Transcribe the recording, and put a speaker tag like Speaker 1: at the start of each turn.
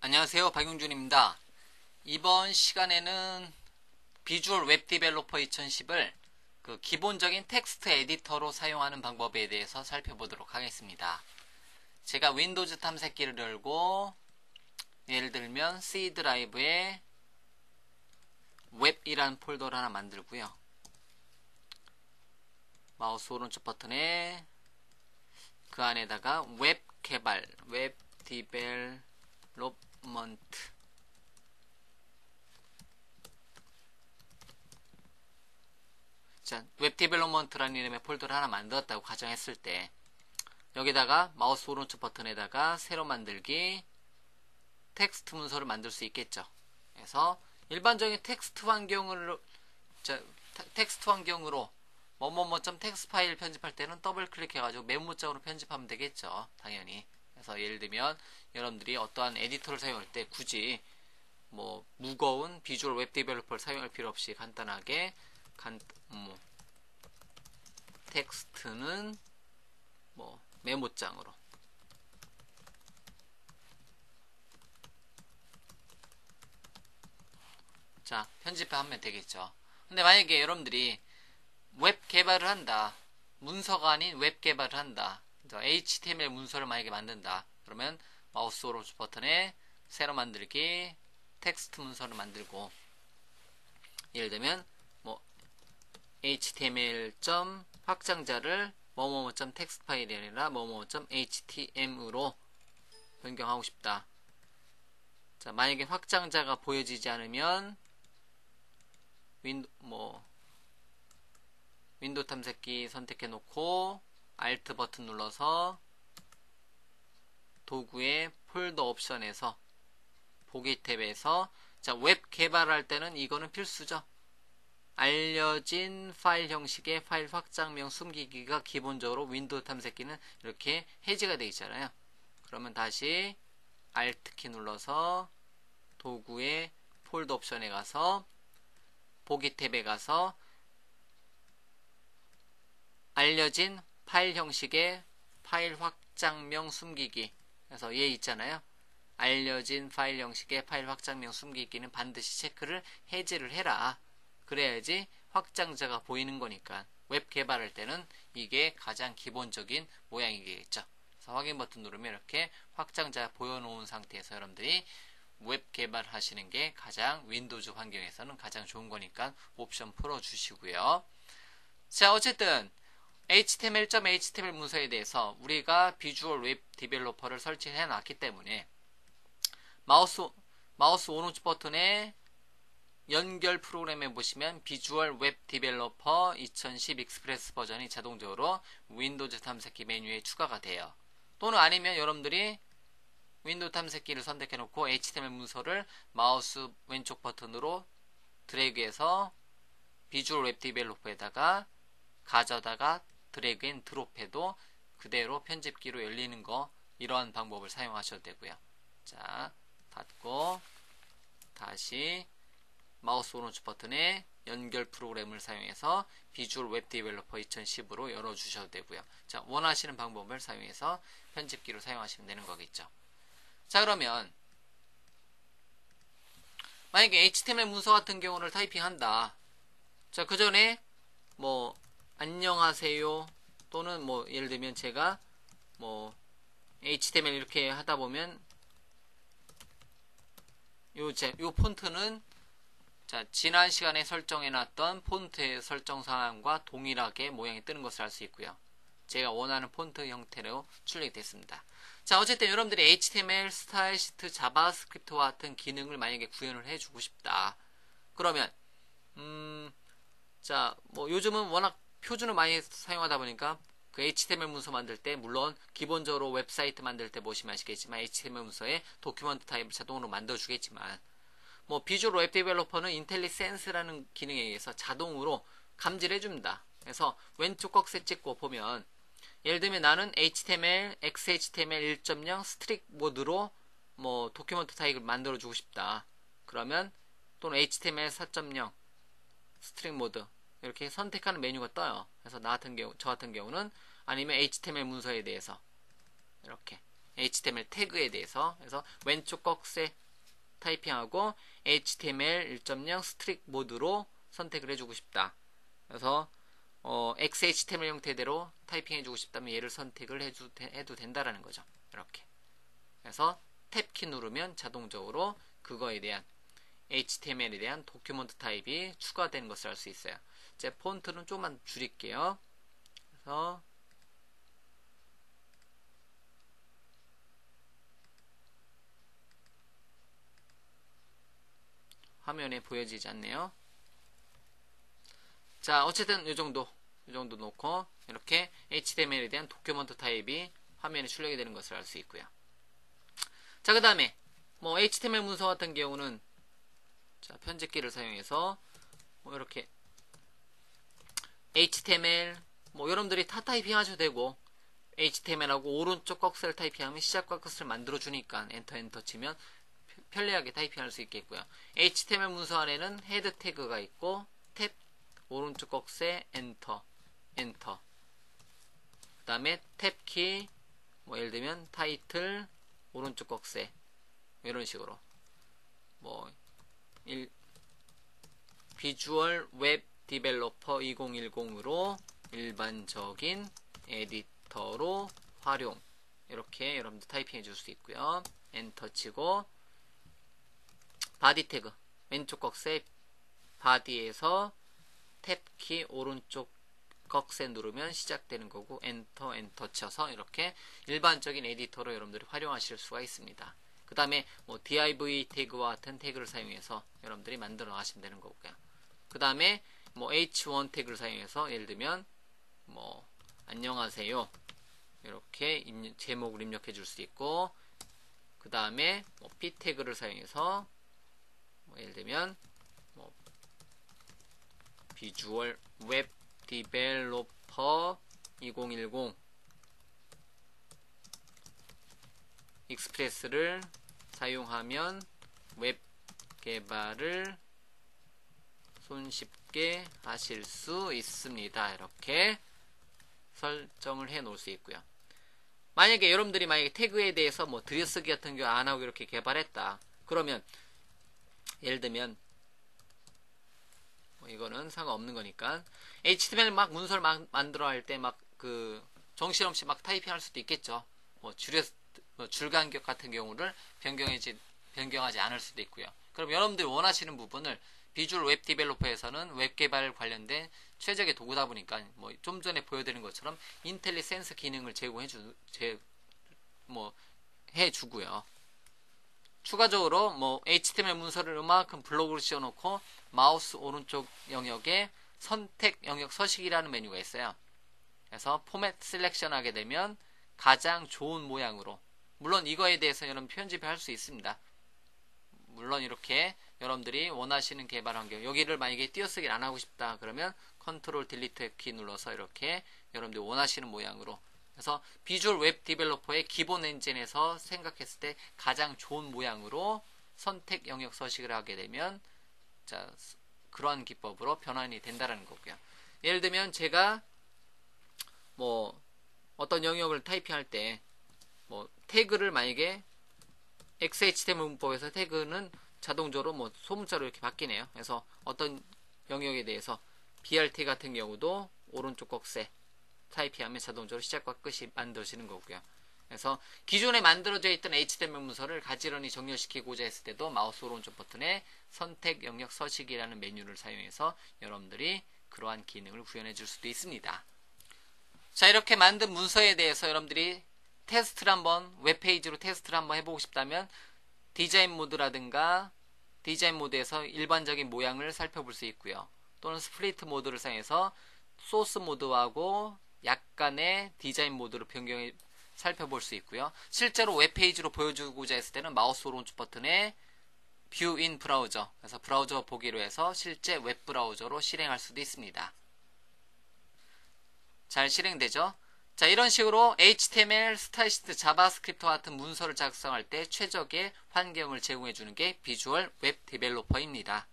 Speaker 1: 안녕하세요. 박용준입니다. 이번 시간에는 비주얼 웹 디벨로퍼 2010을 그 기본적인 텍스트 에디터로 사용하는 방법에 대해서 살펴보도록 하겠습니다. 제가 윈도우즈 탐색기를 열고 예를 들면 C 드라이브에 웹이라는 폴더를 하나 만들고요. 마우스 오른쪽 버튼에 그 안에다가 웹 개발, 웹 디벨롭먼트 자, 웹 디벨롭먼트라는 이름의 폴더를 하나 만들었다고 가정했을 때 여기다가 마우스 오른쪽 버튼에다가 새로 만들기 텍스트 문서를 만들 수 있겠죠. 그래서 일반적인 텍스트 환경으로 텍스트 파일 편집할 때는 더블 클릭해가지고 메모장으로 편집하면 되겠죠. 당연히. 그래서 예를 들면 여러분들이 어떠한 에디터를 사용할 때 굳이 뭐 무거운 비주얼 웹 디벨로퍼를 사용할 필요 없이 간단하게 텍스트는 뭐 메모장으로 자 편집하면 되겠죠. 근데 만약에 여러분들이 웹 개발을 한다, 문서가 아닌 웹 개발을 한다, HTML 문서를 만약에 만든다 그러면 마우스 오른쪽 버튼에 새로 만들기 텍스트 문서를 만들고 예를 들면 뭐 html 확장자를 뭐뭐뭐.txt 파일이 아니라 뭐뭐뭐.htm으로 변경하고 싶다. 자, 만약에 확장자가 보여지지 않으면 윈도우 탐색기 선택해 놓고 Alt 버튼 눌러서 도구의 폴더 옵션에서 보기 탭에서 자, 웹 개발할 때는 이거는 필수죠. 알려진 파일 형식의 파일 확장명 숨기기가 기본적으로 윈도우 탐색기는 이렇게 해제가 되어 있잖아요. 그러면 다시 Alt 키 눌러서 도구의 폴더 옵션에 가서 보기 탭에 가서 알려진 파일 형식의 파일 확장명 숨기기 그래서 얘 있잖아요. 알려진 파일 형식의 파일 확장명 숨기기는 반드시 체크를 해제를 해라. 그래야지 확장자가 보이는 거니까 웹 개발할 때는 이게 가장 기본적인 모양이겠죠. 그래서 확인 버튼 누르면 이렇게 확장자 보여놓은 상태에서 여러분들이 웹 개발하시는 게 가장 윈도우즈 환경에서는 가장 좋은 거니까 옵션 풀어주시고요. 자, 어쨌든 html.html 문서에 대해서 우리가 비주얼 웹 디벨로퍼를 설치해 놨기 때문에 마우스 오른쪽 버튼에 연결 프로그램에 보시면 비주얼 웹 디벨로퍼 2010 익스프레스 버전이 자동적으로 윈도우즈 탐색기 메뉴에 추가가 돼요. 또는 아니면 여러분들이 윈도우 탐색기를 선택해 놓고 HTML 문서를 마우스 왼쪽 버튼으로 드래그해서 비주얼 웹 디벨로퍼에다가 가져다가 드래그 앤 드롭해도 그대로 편집기로 열리는 거 이러한 방법을 사용하셔도 되고요. 자, 닫고 다시 마우스 오른쪽 버튼에 연결 프로그램을 사용해서 비주얼 웹 디벨로퍼 2010으로 열어주셔도 되고요. 자, 원하시는 방법을 사용해서 편집기로 사용하시면 되는 거겠죠. 자, 그러면 만약에 HTML 문서 같은 경우를 타이핑한다. 자, 그 전에 뭐 안녕하세요 또는 뭐 예를 들면 제가 뭐 HTML 이렇게 하다 보면 요 폰트는 자, 지난 시간에 설정해놨던 폰트의 설정 사항과 동일하게 모양이 뜨는 것을 알 수 있고요. 제가 원하는 폰트 형태로 출력이 됐습니다. 자, 어쨌든 여러분들이 HTML, 스타일 시트, 자바스크립트와 같은 기능을 만약에 구현을 해주고 싶다. 그러면 자, 뭐 요즘은 워낙 표준을 많이 사용하다 보니까 그 HTML 문서 만들 때 물론 기본적으로 웹사이트 만들 때 보시면 아시겠지만 HTML 문서에 도큐먼트 타입을 자동으로 만들어 주겠지만 뭐 비주얼 웹 디벨로퍼는 인텔리센스라는 기능에 의해서 자동으로 감지를 해줍니다. 그래서 왼쪽 꺽쇠 찍고 보면 예를 들면 나는 HTML, XHTML 1.0 스트릭 모드로 뭐 도큐먼트 타입을 만들어 주고 싶다. 그러면 또는 HTML 4.0 스트릭 모드 이렇게 선택하는 메뉴가 떠요. 그래서 저 같은 경우는 아니면 HTML 문서에 대해서 이렇게 HTML 태그에 대해서. 그래서 왼쪽 꺽쇠 타이핑하고 HTML 1.0 스트릭 모드로 선택을 해주고 싶다. 그래서 XHTML 형태대로 타이핑 해주고 싶다면 얘를 선택을 해도 된다라는 거죠. 이렇게. 그래서 탭키 누르면 자동적으로 그거에 대한 HTML에 대한 도큐먼트 타입이 추가되는 것을 알 수 있어요. 제 폰트는 조금만 줄일게요. 그래서 화면에 보여지지 않네요. 자, 어쨌든 이 정도 놓고 이렇게 HTML에 대한 도큐먼트 타입이 화면에 출력이 되는 것을 알 수 있고요. 자, 그 다음에 뭐 HTML 문서 같은 경우는 자, 편집기를 사용해서 뭐 이렇게 HTML 뭐 여러분들이 타 타이핑 하셔도 되고, HTML하고 오른쪽 꺽쇠를 타이핑하면 시작과 끝을 만들어 주니까 엔터 치면 편리하게 타이핑할 수 있겠고요. HTML 문서 안에는 헤드 태그가 있고, 탭 오른쪽 꺽쇠 엔터 그 다음에 탭키 뭐 예를 들면 타이틀 오른쪽 꺽쇠 이런 식으로 뭐 비주얼 웹 디벨로퍼 2010으로 일반적인 에디터로 활용, 이렇게 여러분들 타이핑 해줄 수 있고요. 엔터 치고 바디 태그 왼쪽 꺽쇠 바디에서 탭키 오른쪽 꺽쇠 누르면 시작되는 거고, 엔터 쳐서 이렇게 일반적인 에디터로 여러분들이 활용하실 수가 있습니다. 그 다음에 뭐 div 태그와 같은 태그를 사용해서 여러분들이 만들어 나가시면 되는 거고요. 그 다음에 뭐 h1 태그를 사용해서 예를 들면 뭐 안녕하세요 이렇게 제목을 입력해 줄 수 있고, 그 다음에 뭐 p 태그를 사용해서 뭐 예를 들면 뭐 비주얼 웹 디벨로퍼 2010 익스프레스를 사용하면 웹 개발을 손쉽게 하실 수 있습니다. 이렇게 설정을 해 놓을 수 있고요. 만약에 여러분들이 태그에 대해서 뭐 들여쓰기 같은 경우 안 하고 이렇게 개발했다. 그러면 예를 들면 뭐 이거는 상관없는 거니까 HTML 막 문서를 막 만들어 할 때 막 그 정신없이 막 타이핑 할 수도 있겠죠. 뭐 줄 간격 같은 경우를 변경하지 않을 수도 있고요. 그럼 여러분들이 원하시는 부분을 비주얼 웹 디벨로퍼에서는 웹 개발 관련된 최적의 도구다 보니까 뭐 좀 전에 보여드린 것처럼 인텔리센스 기능을 해주고요. 추가적으로 뭐 HTML 문서를 이만큼 블록으로 씌워놓고 마우스 오른쪽 영역에 선택 영역 서식이라는 메뉴가 있어요. 그래서 포맷 셀렉션 하게 되면 가장 좋은 모양으로, 물론 이거에 대해서 여러분 편집을 할 수 있습니다. 물론 이렇게 여러분들이 원하시는 개발 환경, 여기를 만약에 띄어쓰기를 안 하고 싶다 그러면 컨트롤 딜리트 키 눌러서 이렇게 여러분들이 원하시는 모양으로, 그래서 비주얼 웹 디벨로퍼의 기본 엔진에서 생각했을 때 가장 좋은 모양으로 선택 영역 서식을 하게 되면 자, 그러한 기법으로 변환이 된다는 거고요. 예를 들면 제가 뭐 어떤 영역을 타이핑할 때 뭐 태그를 만약에 XHTML 문법에서 태그는 자동적으로 뭐 소문자로 이렇게 바뀌네요. 그래서 어떤 영역에 대해서 BRT 같은 경우도 오른쪽 꺽쇠 타이핑하면 자동적으로 시작과 끝이 만들어지는 거고요. 그래서 기존에 만들어져 있던 HTML 문서를 가지런히 정렬시키고자 했을 때도 마우스 오른쪽 버튼에 선택 영역 서식이라는 메뉴를 사용해서 여러분들이 그러한 기능을 구현해 줄 수도 있습니다. 자, 이렇게 만든 문서에 대해서 여러분들이 테스트를 한번, 웹페이지로 테스트를 한번 해보고 싶다면 디자인 모드라든가 디자인 모드에서 일반적인 모양을 살펴볼 수 있고요. 또는 스플리트 모드를 사용해서 소스 모드하고 약간의 디자인 모드로 변경해 살펴볼 수 있고요. 실제로 웹페이지로 보여주고자 했을 때는 마우스 오른쪽 버튼에 뷰 인 브라우저, 그래서 브라우저 보기로 해서 실제 웹 브라우저로 실행할 수도 있습니다. 잘 실행되죠? 자, 이런 식으로 HTML, 스타일시트, 자바스크립트와 같은 문서를 작성할 때 최적의 환경을 제공해주는 게 비주얼 웹 디벨로퍼입니다.